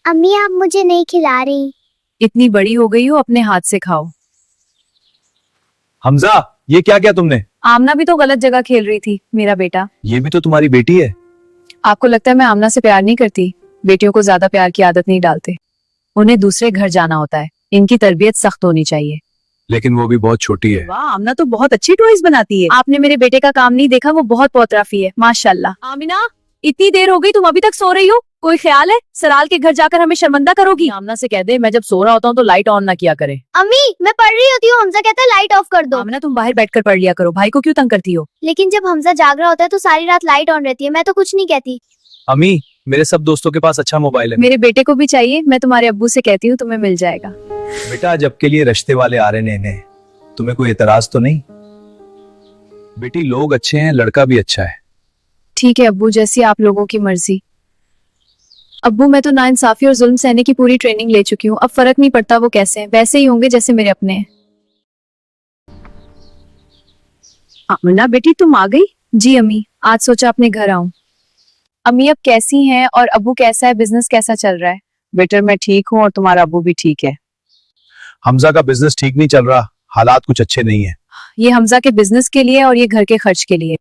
अम्मी आप मुझे नहीं खिला रही। इतनी बड़ी हो गई हो, अपने हाथ से खाओ। हमजा, ये क्या किया तुमने? आमना भी तो गलत जगह खेल रही थी, मेरा बेटा। ये भी तो तुम्हारी बेटी है। आपको लगता है मैं आमना से प्यार नहीं करती? बेटियों को ज्यादा प्यार की आदत नहीं डालते, उन्हें दूसरे घर जाना होता है। इनकी तरबियत सख्त होनी चाहिए। लेकिन वो भी बहुत छोटी है। वाह, आमना तो बहुत अच्छी टॉयज बनाती है। आपने मेरे बेटे का काम नहीं देखा, वो बहुत पोतराफी है माशाल्लाह। आमिना, इतनी देर हो गई, तुम अभी तक सो रही हो? कोई ख्याल है सराल के घर जाकर हमें शर्मिंदा करोगी? आमना से कह दे मैं जब सो रहा होता हूँ तो लाइट ऑन ना किया करे। अम्मी मैं पढ़ रही होती हूँ, हमजा कहता है लाइट ऑफ कर दो। आमिना तुम बाहर बैठकर पढ़ लिया करो, भाई को क्यों तंग करती हो? लेकिन जब हमजा जाग रहा होता है तो सारी रात लाइट ऑन रहती है, मैं तो कुछ नहीं कहती। अम्मी, मेरे सब दोस्तों के पास अच्छा मोबाइल है। मेरे बेटे को भी चाहिए, मैं तुम्हारे अब्बू से कहती हूँ, तुम्हें मिल जाएगा। बेटा, जब के लिए रिश्ते वाले आ रहे ने, तुम्हें कोई एतराज तो नहीं? बेटी, लोग अच्छे हैं, लड़का भी अच्छा है। ठीक है अब्बू, जैसी आप लोगों की मर्जी। अब्बू मैं तो नाइंसाफी और जुल्म सहने की पूरी ट्रेनिंग ले चुकी हूँ, अब फर्क नहीं पड़ता वो कैसे हैं, वैसे ही होंगे जैसे मेरे अपने हैं। आमना बेटी तुम आ गई? जी अम्मी, आज सोचा अपने घर आऊं। अम्मी अब कैसी हैं और अब्बू कैसा है, बिजनेस कैसा चल रहा है? बेटर मैं ठीक हूँ और तुम्हारा अब्बू भी ठीक है। हमजा का बिजनेस ठीक नहीं चल रहा, हालात कुछ अच्छे नहीं है। ये हमजा के बिजनेस के लिए और ये घर के खर्च के लिए।